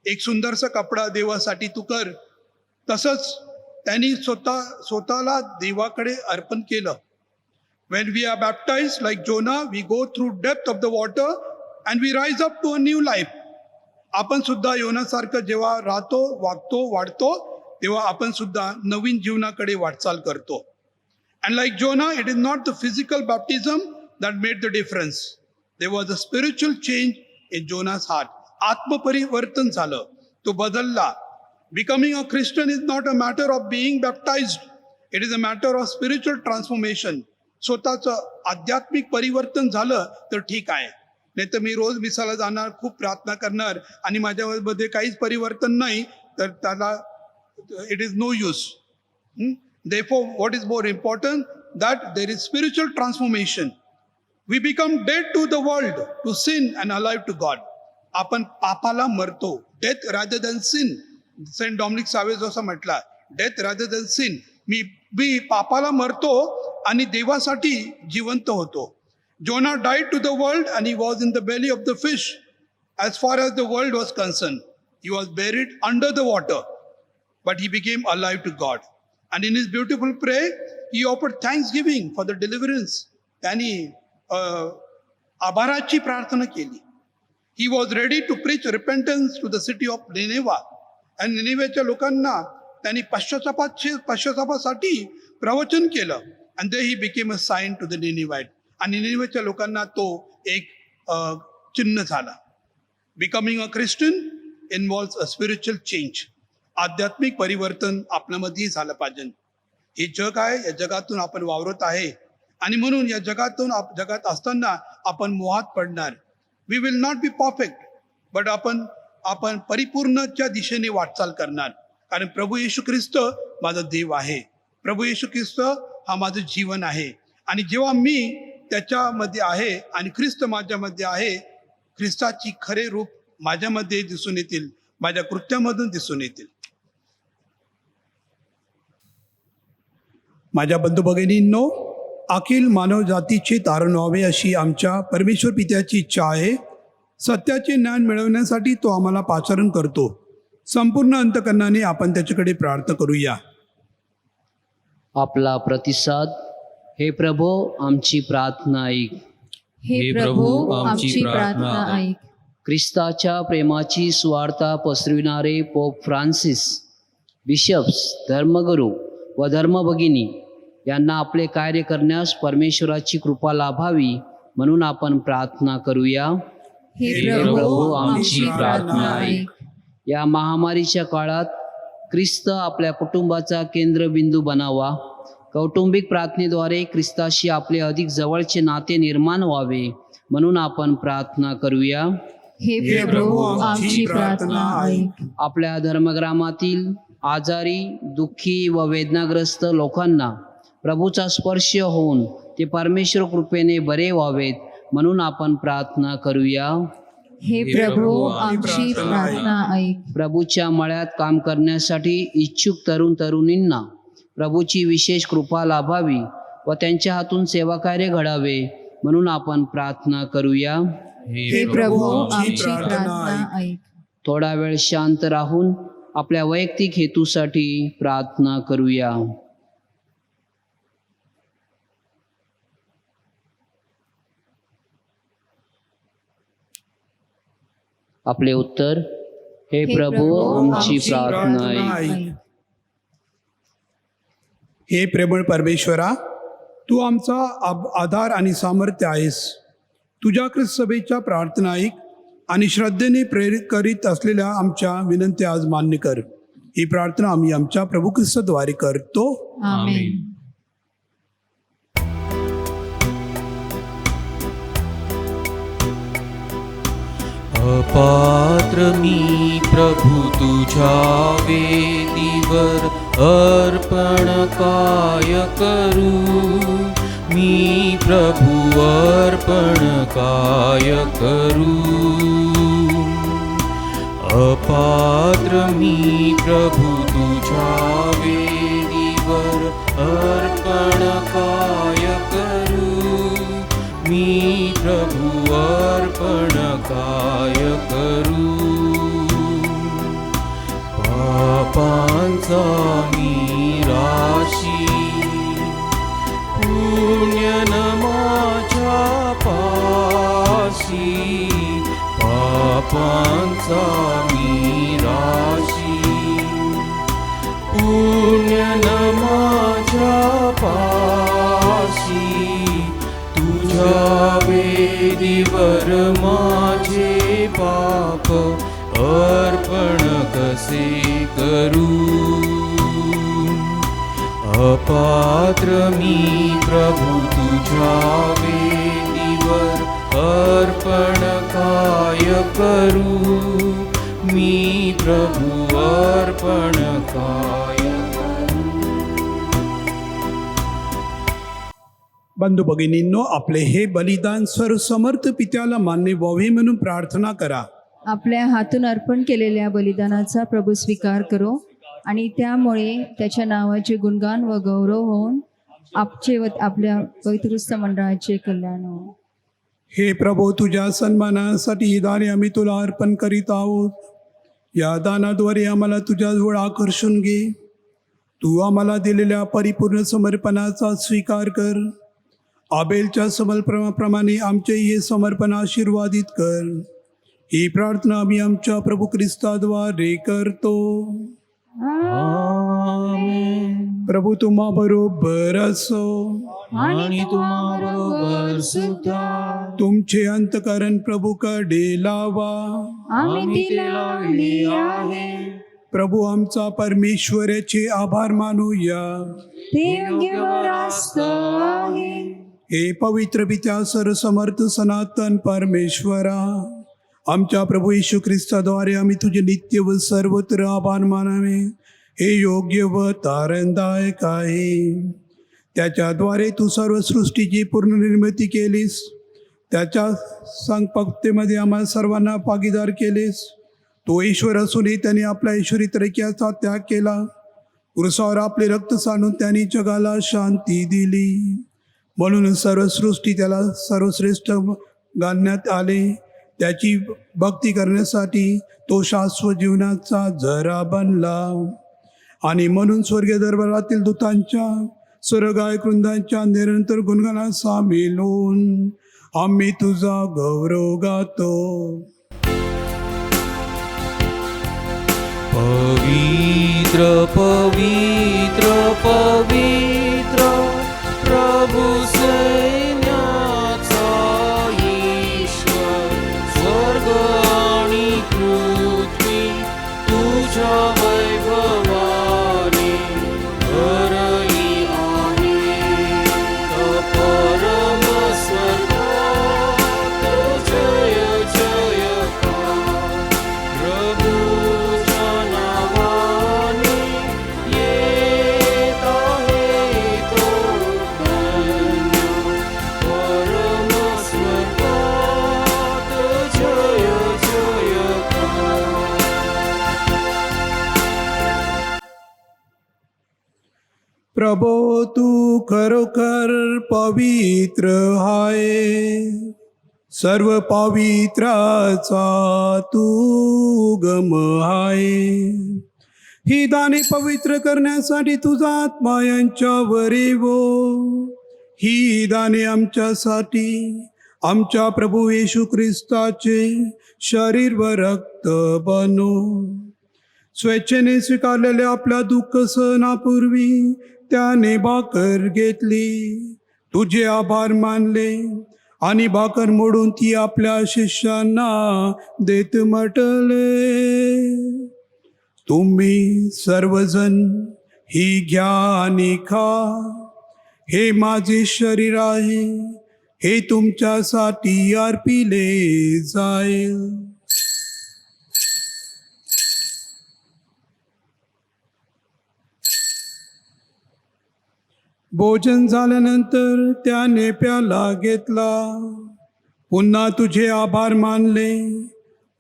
एक सुंदरसा कपडा देवासाठी तू कर. तसंच त्यांनी स्वतःला देवाकडे अर्पण केलं. When we are baptized like Jonah, we go through depth of the water and we rise up to a new life. आपण सुद्धा योनासारखं जेव्हा राहतो, वागतो, वाढतो, तेव्हा आपण सुद्धा नवीन जीवनाकडे वाटचाल करतो. And like Jonah, it is not the physical baptism that made the difference. There was a spiritual change in Jonah's heart. आत्मपरिवर्तन झालं, तो बदलला. Becoming a Christian is not a matter of being baptized. It is a matter of spiritual transformation. स्वतःचं आध्यात्मिक परिवर्तन झालं तर ठीक आहे, नाही तर मी रोज मिसाला जाणार, खूप प्रार्थना करणार आणि माझ्यामध्ये काहीच परिवर्तन नाही, तर त्याला it is no use. Therefore, what is more important? That there is spiritual transformation. We become dead to the world, to sin, and alive to God. आपण पापाला मरतो. Death rather than sin. Saint Dominic सावेस असं म्हटलं, डेथ रादर दॅन सिन. मी पापाला मरतो आणि देवासाठी जिवंत होतो. Jonah died to the world and he was in the belly of the fish. As far as the world was concerned, he was buried under the water, but he became alive to God. And in his beautiful pray he offered thanksgiving for the deliverance. त्यांनी आभाराची प्रार्थना केली. He was ready to preach repentance to the city of Nineveh. आणि निनेवेच्या लोकांना त्यांनी पश्चातापासाठी प्रवचन केलं. And they he became a sign to the Ninevite. आणि निनेवेच्या लोकांना तो एक चिन्ह झाला. Becoming a Christian involves a spiritual change. आध्यात्मिक परिवर्तन आपल्यामध्येही झालं पाहिजे. हे जग आहे, या जगातून आपण वावरत आहे आणि म्हणून या जगात असताना आपण मोहात पडणार. We will not be perfect, but आपण परिपूर्णच्या दिशेने वाटचाल करणार. कारण प्रभू येशू ख्रिस्त माझा देव आहे. प्रभू येशू ख्रिस्त हा माझं जीवन आहे. आणि जेव्हा मी त्याच्यामध्ये आहे आणि ख्रिस्त माझ्यामध्ये आहे, ख्रिस्ताची खरे रूप माझ्यामध्ये दिसून येतील, माझ्या कृत्यामधून दिसून येतील. माझ्या बंधू भगिनींनो, अखिल मानव जातीचे तारण व्हावे अशी आमच्या परमेश्वर पित्याची इच्छा आहे. सत्याचे ज्ञान मिळवण्यासाठी तो आम्हाला पाचारण करतो. संपूर्ण अंतकरणाने आपण त्याच्याकडे प्रार्थना करूया. आपला प्रतिसाद. हे प्रभो, आमची प्रार्थना ऐक. हे प्रभू, आमची प्रार्थना ऐक. ख्रिस्ताच्या प्रेमाची सुवार्ता पसरविणारे पोप फ्रान्सिस, बिशप्स, धर्मगुरू व धर्मभगिनी यांना आपले कार्य करण्यास परमेश्वराची कृपा लाभावी म्हणून आपण प्रार्थना करूया. हे प्रभू, आमची प्रार्थना ऐक. या महामारीच्या काळात ख्रिस्त आपल्या कुटुंबाचा केंद्रबिंदू बनावा. कौटुंबिक प्रार्थनेद्वारे ख्रिस्ताशी आपले अधिक जवळचे नाते निर्माण व्हावे म्हणून आपण प्रार्थना करूया. हे प्रभू, आमची प्रार्थना ऐक. आपल्या धर्मग्रामातील आजारी, दुःखी व वेदनाग्रस्त लोकांना प्रभूचा स्पर्श होऊन ते परमेश्वर कृपेने बरे व्हावेत म्हणून आपण प्रार्थना करूया. हे प्रभू, आमची प्रार्थना ऐक. प्रभूच्या मळ्यात काम करण्यासाठी इच्छुक तरुण तरुणींना प्रभूची विशेष कृपा लाभावी व त्यांच्या हातून सेवाकार्य घडावे म्हणून आपण प्रार्थना करूया. हे प्रभू, आमची प्रार्थना ऐक. थोडा वेळ शांत राहून आपल्या वैयक्तिक हेतूसाठी प्रार्थना करूया. आपले उत्तर. हे प्रभू, आमची प्रार्थना ऐक. हे प्रेमळ परमेश्वरा, तू आमचा आधार आणि सामर्थ्य आहेस. तुझ्या ख्रिस्त सभेच्या प्रार्थना ऐक आणि श्रद्धेने प्रेरित करीत असलेल्या आमच्या विनंती आज मान्य कर. ही प्रार्थना आम्ही आमच्या प्रभू ख्रिस्ताद्वारे करतो. आमेन. अपात्र मी प्रभु तुझ्या वेदीवर अर्पण काय करू. मी प्रभु अर्पण काय करू. अपात्र मी प्रभु तुझ्या वेदीवर अर्पण काय करू. मी प्रभु अर्पण काय करू. पापांचा मी राशी पुण्य न माझ्या पाशी. पापांचा मी राशी पुण्य न माझ्या पाशी. तुझ्या वेदीवर माझे पाप अर्पण कसे करू. अपात्र मी प्रभु तुझ्या वेदीवर अर्पण काय करू. मी प्रभु अर्पण काय करू. बंधू भगिनींनो, आपले हे बलिदान सर्वसमर्थ पित्याला मान्य व्हावे म्हणून प्रार्थना करा. आपल्या हातून अर्पण केलेल्या बलिदानाचा प्रभू स्वीकार करो आणि त्यामुळे त्याच्या नावाचे गुणगान व गौरव होऊन आपचे व आपल्या पवित्र मंडळाचे कल्याण हो. हे प्रभू, तुझ्या सन्मानासाठी ही दाने आम्ही तुला अर्पण करीत आहोत. या दानाद्वारे आम्हाला तुझ्याजवळ आकर्षून घे. तू आम्हाला दिलेल्या परिपूर्ण समर्पणाचा स्वीकार कर. आबेलच्या समर्पणाप्रमाणे आमचे हे समर्पण आशीर्वादित कर. ही प्रार्थना आम्ही आमच्या प्रभू ख्रिस्ताद्वारे करतो. आमेन. प्रभू तुम्हा बरोबर असो. आणि तुम्हाबरोबर सुद्धा. तुमचे अंतकरण प्रभूकडे लावा. आम्ही ते लावले आहे. प्रभू आमचा परमेश्वराचे आभार मानूया. ते योग्य व रास्त आहे. हे पवित्र पित्या सर्वसमर्थ सनातन परमेश्वरा, आमच्या प्रभू येशू ख्रिस्ताद्वारे आम्ही तुझे नित्य व सर्वत्र आभार मानावे हे योग्य व तारणदायक आहे. त्याच्याद्वारे तू सर्व सृष्टीची पूर्ण निर्मिती केलीस. त्याच्या संपत्तीमध्ये आम्हाला सर्वांना भागीदार केलेस. तो ईश्वर असूनही त्याने आपल्या ईश्वरी तरीक्याचा त्याग केला. क्रूसावर आपले रक्त सांडून त्यांनी जगाला शांती दिली. म्हणून सर्व सृष्टी त्याला सर्वश्रेष्ठ गाण्यात आले. त्याची भक्ती करण्यासाठी तो शाश्वत जीवनाचा झरा बनला. आणि म्हणून स्वर्गीय दरबारातील दूतांच्या स्वर्गायक वृंदांच्या निरंतर गुणगानात सामील होऊन आम्ही तुझा गौरव गातो. पवित्र पवित्र पवित्र प्रभु सैन्याचा ईश्वर. स्वर्ग आणि पृथ्वी तुझ्या वैभवाने भरली आहे. परम स्वर्गात जय जयकार. प्रभूच्या नावाने येत आहे तो धन्य. परम स्वर्गात जय जयकार. प्रभो तू खरोखर पवित्र आहे. सर्व पवित्राचा तू उगम आहे. ही दाने पवित्र करण्यासाठी तुझा आत्मा यांच्यावर येवो. ही दाने आमच्यासाठी आमच्या प्रभू येशू ख्रिस्ताचे शरीर व रक्त बनो. स्वेच्छेने स्वीकारलेल्या आपल्या दुःख सहनापूर्वी त्याने भाकर घेतली, तुझे आभार मानले आणि भाकर मोडून ती आपल्या शिष्यांना देत म्हटले, तुम्ही सर्वजण ही घ्या आणि खा. हे माझे शरीर आहे, हे तुमच्यासाठी अर्पिले जाईल. भोजन झाल्यानंतर त्याने प्याला घेतला, पुन्हा तुझे आभार मानले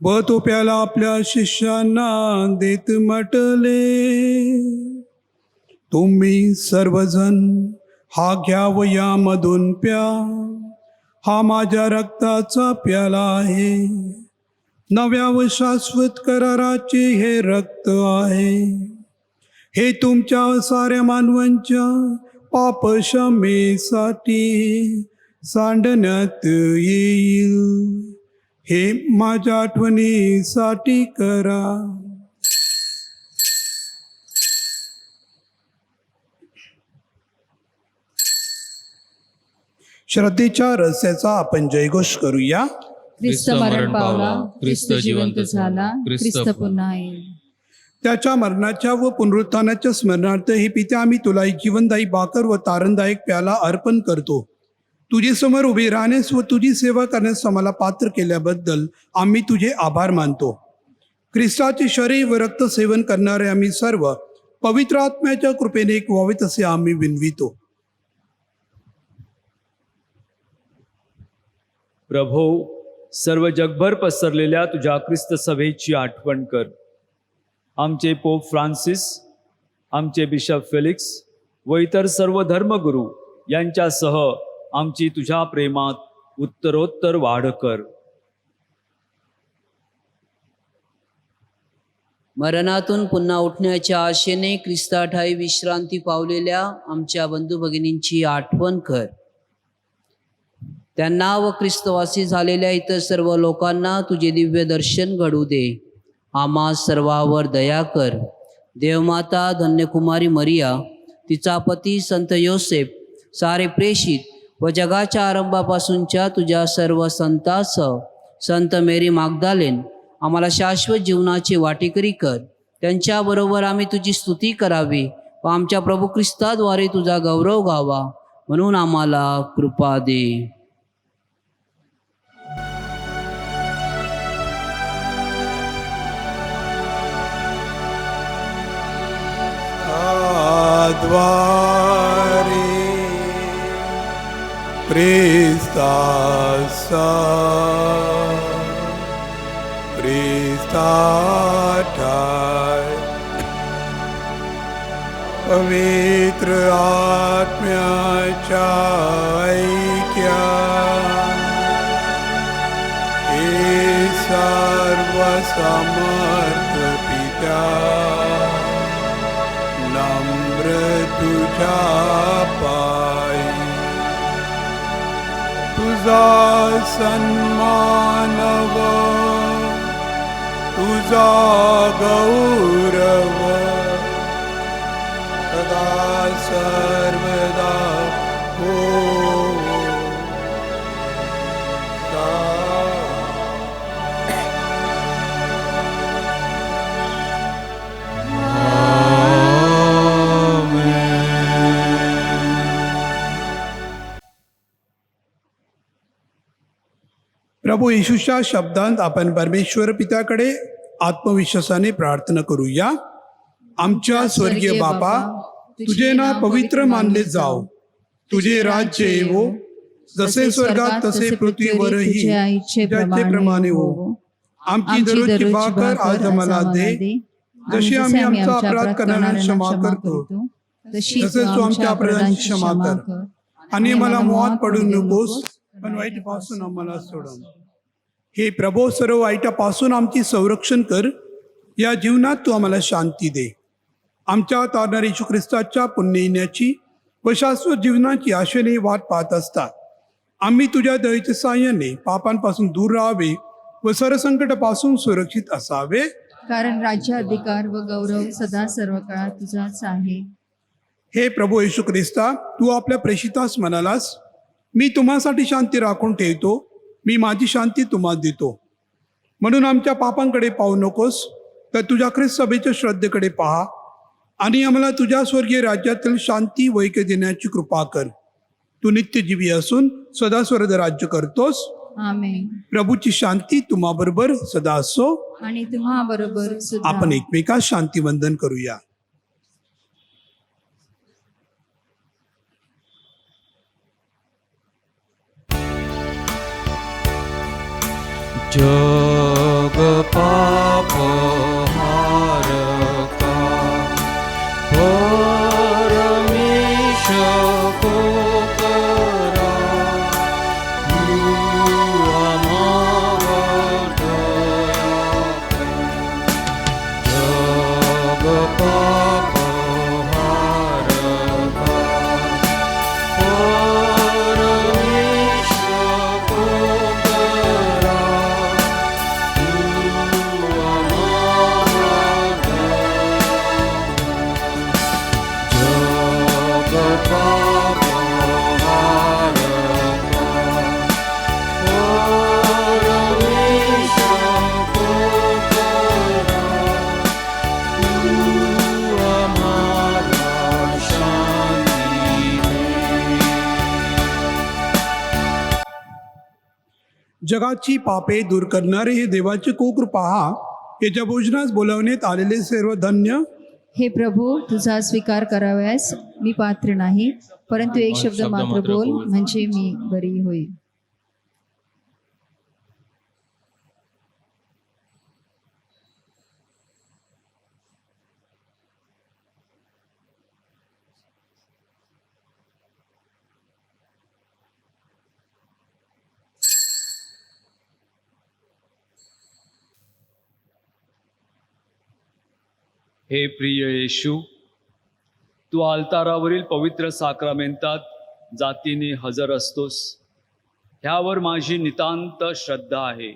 व तो प्याला आपल्या शिष्यांना देत म्हटले, तुम्ही सर्वजण हा घ्या व यामधून प्या, हा माझ्या रक्ताचा प्याला आहे, नव्या व शाश्वत कराराचे हे रक्त आहे, हे तुमच्या साऱ्या मानवांच्या पाप क्षमेसाठी सांडण्यात येईल, हे माझ्या आठवणीसाठी करा. श्रद्धेच्या रस्त्याचा आपण जयघोष करूया. ख्रिस्त मरण पावला, ख्रिस्त जिवंत झाला, ख्रिस्त पुन्हा येईल. त्याच्या मरणाच्या व पुनरुत्थानाच्या स्मरणार्थ हे पित्या, आम्ही तुला एक जीवनदायी भाकर व तारणदायक प्याला अर्पण करतो. तुझे समोर उभे राहण्यास व तुझी सेवा करण्यास आम्हाला पात्र केल्याबद्दल आम्ही तुझे आभार मानतो. ख्रिस्ताचे शरीर व रक्त सेवन करणारे आम्ही सर्व पवित्र आत्म्याच्या कृपेने एक व्हावेत असे आम्ही विनवितो. प्रभो, सर्व जगभर पसरलेल्या तुझ्या ख्रिस्त सभेची आठवण कर. आमचे पोप फ्रान्सिस, आमचे बिशप फेलिक्स व इतर सर्व धर्मगुरू यांच्यासह आमची तुझ्या प्रेमात उत्तरोत्तर वाढ कर. मरणातून पुन्हा उठण्याच्या आशेने ख्रिस्ताठाई विश्रांती पावलेल्या आमच्या बंधू भगिनींची आठवण कर. त्यांना व ख्रिस्तवासी झालेल्या इतर सर्व लोकांना तुझे दिव्य दर्शन घडू दे. आम्हा सर्वावर दया कर. देवमाता धन्यकुमारी मरिया, तिचा पती संत योसेफ, सारे प्रेषित व जगाच्या आरंभापासूनच्या तुझ्या सर्व संतांसह संत मेरी मागदालेन आम्हाला शाश्वत जीवनाचे वाटेकरी कर. त्यांच्याबरोबर आम्ही तुझी स्तुती करावी व आमच्या प्रभू ख्रिस्ताद्वारे तुझा गौरव गावा, म्हणून आम्हाला कृपा दे. द्वारे ख्रिस्तासा ख्रिस्ताठाय पवित्र आत्म्याच्या ऐक्या हे सर्व समर्थ पित्या नम्र तुझ्या पायी तुझा सन्मानव तुझा गौरव सदा सर्वदा हो. प्रभू येशूच्या शब्दांत आपण परमेश्वर पित्याकडे आत्मविश्वासाने प्रार्थना करूया. आमच्या स्वर्गीय बापा, तुझे नाव पवित्र मानले जाओ, तुझे राज्य येवो, जसे स्वर्गात तसे पृथ्वीवरही ज्याचे प्रमाणे हो. आमची दररोजची भाकर आज आम्हाला दे, जशी आम्ही आमचा अपराध करणाऱ्यांना क्षमा करतो, तसेच तू आमच्या अपराधांची क्षमा कर, आणि मला मोहात पडू नकोस, पण वाईटापासून आम्हाला सोडव. हे प्रभो, सर्व वाईटापासून आमची संरक्षण कर. या जीवनात तू आम्हाला शांती दे. आमच्या तारणाऱ्या येशू ख्रिस्ताच्या पुण्य येण्याची व शाश्वत जीवनाची आशेने वाट पाहत असतात आम्ही तुझ्या दयेच्या साहाय्याने पापांपासून दूर राहावे व सरसंकटापासून सुरक्षित असावे. कारण राज्य, अधिकार व गौरव सदा सर्व काळात तुझाच आहे. हे प्रभू येशू ख्रिस्ता, तू आपल्या प्रेषितास म्हणालास, मी तुम्हासाठी शांती राखून ठेवतो, मी माझी शांती तुम्हाला देतो. म्हणून आमच्या पापांकडे पाहू नकोस, तर तुझ्या ख्रिस्त सभेच्या श्रद्धेकडे पहा आणि आम्हाला तुझ्या स्वर्गीय राज्यातील शांती व ऐक्य देण्याची कृपा कर. तू नित्यजीवी असून सदा स्वर्ग राज्य करतोस. आमेन. प्रभूची शांती तुम्हाबरोबर सदा असो. आणि तुम्हा बरोबर सुद्धा. आपण एकमेकास शांती वंदन करूया. जग पाप हारका परमेश को करा तू आम्हावर दया कर। जग पाप हारका परमेश को करा तू आम्हावर जगाची पापे दूर करणारे हे देवाचे कोकृपा पहा. याच्या भोजनास बोलावण्यात आलेले सर्व धन्य. हे प्रभू, तुझा स्वीकार करावयास मी पात्र नाही, परंतु एक शब्द मात्र बोल, म्हणजे मी बरी होईल. हे प्रिय येशू, तू आल्तारावरील पवित्र साक्रामेंतात जातीने हजर असतोस, ह्यावर माझी नितांत श्रद्धा आहे.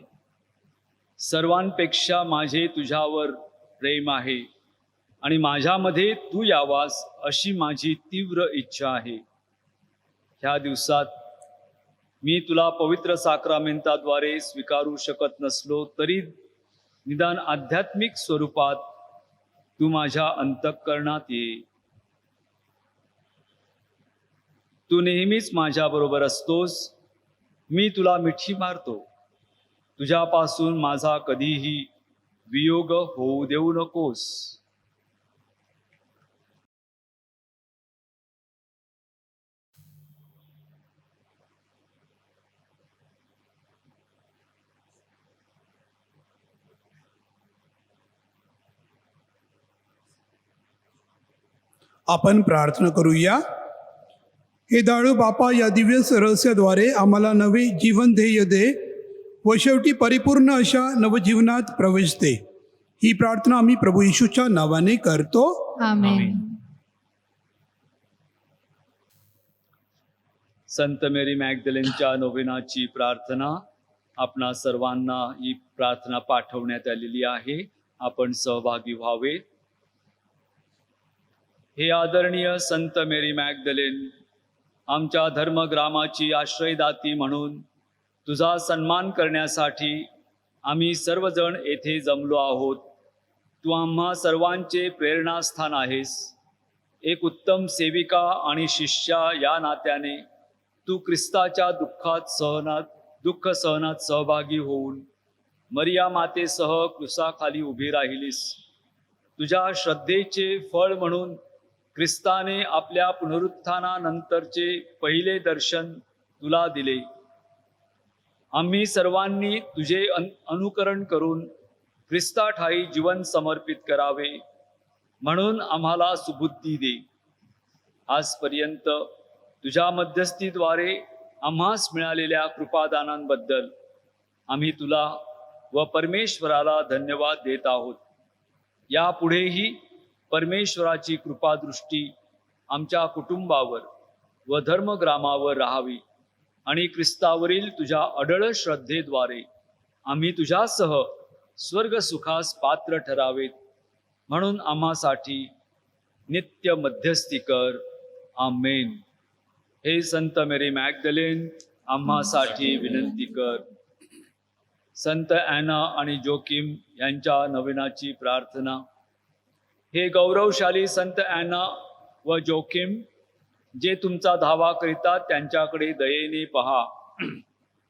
सर्वांपेक्षा माझे तुझ्यावर प्रेम आहे आणि माझ्यामध्ये तू यावास अशी माझी तीव्र इच्छा आहे. ह्या दिवसात मी तुला पवित्र साक्रामेंताद्वारे स्वीकारू शकत नसलो तरी निदान आध्यात्मिक स्वरूपात तू माझ्या अंतःकरणात ये. तू नेहमीच माझ्याबरोबर असतोस. मी तुला मिठी मारतो. तुझ्यापासून माझा कधीही वियोग होऊ देऊ नकोस. आपण प्रार्थना करूया. हे दाळू बापा, या दिव्य रहस्याद्वारे आम्हाला नवे जीवन ध्येय दे व शेवटी परिपूर्ण अशा नवजीवनात प्रवेश दे. ही प्रार्थना आम्ही प्रभू येशूच्या नावाने करतो. आमेन. संत मेरी मॅगदलेनच्या नोवेनाची प्रार्थना आपणा सर्वांना ही प्रार्थना पाठवण्यात आलेली आहे. आपण सहभागी व्हावे. हे आदरणीय संत मेरी मॅगदलेन, आमच्या धर्मग्रामाची आश्रयदाती म्हणून तुझा सन्मान करण्यासाठी आम्ही सर्वजण येथे जमलो आहोत. तू आम्हा सर्वांचे प्रेरणास्थान आहेस. एक उत्तम सेविका आणि शिष्या या नात्याने तू ख्रिस्ताच्या दुःख सहनात सहभागी होऊन मरिया मातेसह क्रुसाखाली उभी राहिलीस. तुझ्या श्रद्धेचे फळ म्हणून ख्रिस्ताने आपल्या पुनरुत्थानानंतरचे पहिले दर्शन तुला दिले. आम्ही सर्वांनी तुझे अनुकरण करून ख्रिस्ताठाई जीवन समर्पित करावे म्हणून आम्हाला सुबुद्धी दे. आजपर्यंत तुझ्या मध्यस्थीद्वारे आम्हास मिळालेल्या कृपादानांबद्दल आम्ही तुला व परमेश्वराला धन्यवाद देत आहोत. यापुढेही परमेश्वराची कृपादृष्टी आमच्या कुटुंबावर व धर्मग्रामावर राहावी आणि ख्रिस्तावरील तुझ्या अढळ श्रद्धेद्वारे आम्ही तुझ्यासह स्वर्ग सुखास पात्र ठरावेत म्हणून आम्हासाठी नित्य मध्यस्थी कर. आमेन. हे संत मेरी मॅगदलेन, आम्हासाठी विनंती कर. संत ॲना आणि जोकिम यांच्या नवीनाची प्रार्थना. हे गौरवशाली संत ॲना व जोकिम, जे तुमचा धावा करितात त्यांच्याकडे दयेने पहा.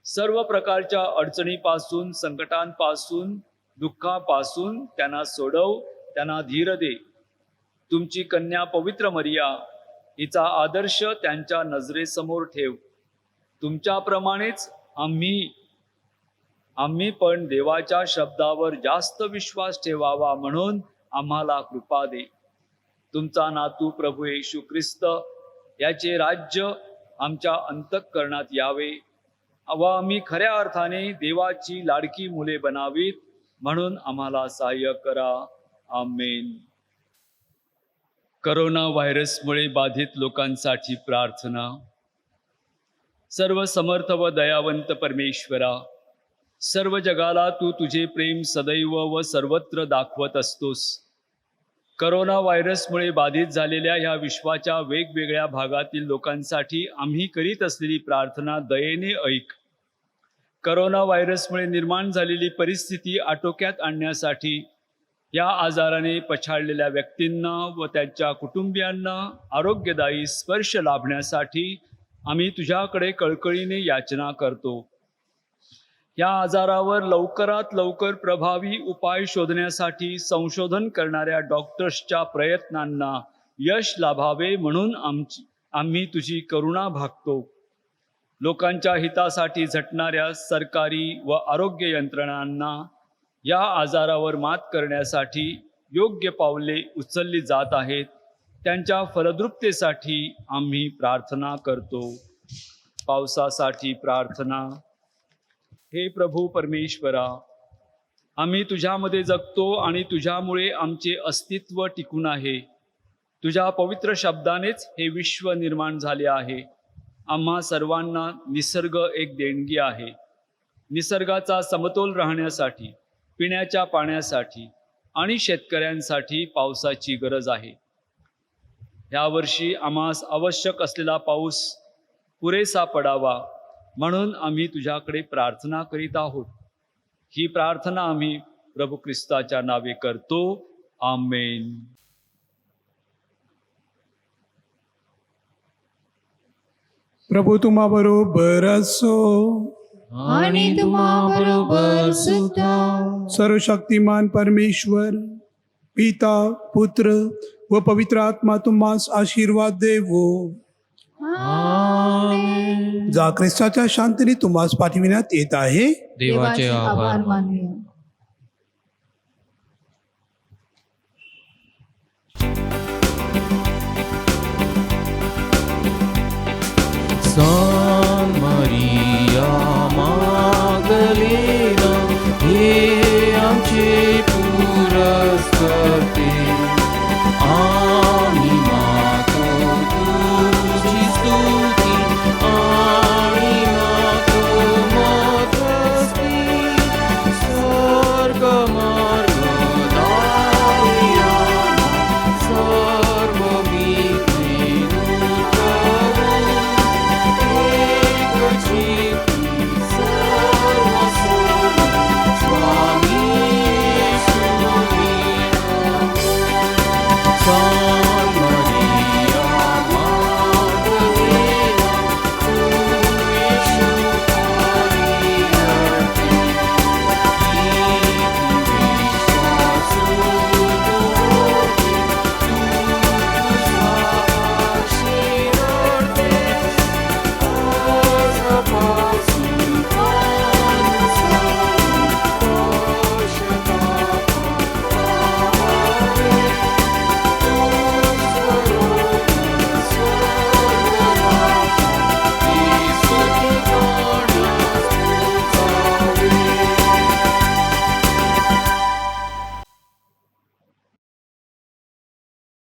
सर्व प्रकारच्या अडचणीपासून, संकटांपासून, दुःखापासून त्यांना सोडव, त्यांना धीर दे. तुमची कन्या पवित्र मरिया हिचा आदर्श त्यांच्या नजरेसमोर ठेव. तुमच्याप्रमाणेच आम्ही आम्ही पण देवाच्या शब्दावर जास्त विश्वास ठेवावा म्हणून आम्हाला कृपा दे. तुमचा नातू प्रभू येशू ख्रिस्त याचे राज्य आमच्या अंतःकरणात यावे व आम्ही खऱ्या अर्थाने देवाची लाडकी मुले बनावीत म्हणून आम्हाला सहाय्य करा. आमेन. करोना व्हायरसमुळे बाधित लोकांसाठी प्रार्थना. सर्व समर्थ व दयावंत परमेश्वरा, सर्व जगाला तू तुझे प्रेम सदैव व सर्वत्र दाखवत असतोस. करोना व्हायरसमुळे बाधित झालेल्या ह्या विश्वाच्या वेगवेगळ्या भागातील लोकांसाठी आम्ही करीत असलेली प्रार्थना दयेने ऐक. करोना व्हायरसमुळे निर्माण झालेली परिस्थिती आटोक्यात आणण्यासाठी या आजाराने पछाडलेल्या व्यक्तींना व त्यांच्या कुटुंबियांना आरोग्यदायी स्पर्श लाभण्यासाठी आम्ही तुझ्याकडे कळकळीने याचना करतो. या आजारावर लवकरात लवकर प्रभावी उपाय शोधण्यासाठी संशोधन करणाऱ्या डॉक्टर्सच्या प्रयत्नांना यश लाभावे म्हणून आम्ही तुझी करुणा भागतो. लोकांच्या हितासाठी झटणाऱ्या सरकारी व आरोग्य यंत्रणांना या आजारावर मात करण्यासाठी योग्य पावले उचलली जात आहेत. त्यांच्या फलद्रुपतेसाठी आम्ही प्रार्थना करतो. पावसासाठी प्रार्थना. हे प्रभू परमेश्वरा, आम्ही तुझ्यामध्ये जगतो आणि तुझ्यामुळे आमचे अस्तित्व टिकून आहे. तुझ्या पवित्र शब्दानेच हे विश्व निर्माण झाले आहे. आम्हा सर्वांना निसर्ग एक देणगी आहे. निसर्गाचा समतोल राहण्यासाठी, पिण्याच्या पाण्यासाठी आणि शेतकऱ्यांसाठी पावसाची गरज आहे. यावर्षी आम्हास आवश्यक असलेला पाऊस पुरेसा पडावा म्हणून आम्ही तुझ्याकडे प्रार्थना करीत आहोत. ही प्रार्थना आम्ही प्रभू ख्रिस्ताच्या नावे करतो. आमेन. प्रभू तुम्हा बरोबर असो. आणि तुम्हाबरोबर सुद्धा. सर्वशक्तिमान परमेश्वर पिता, पुत्र व पवित्र आत्मा तुम्हास आशीर्वाद देवो. आमेन. जा ख्रिस्ताच्या शांतीने तुम्हास पाठविण्यात येत आहे. देवाचे आभार. मानूया. San Maria Magdalena, हे आमचे पुरस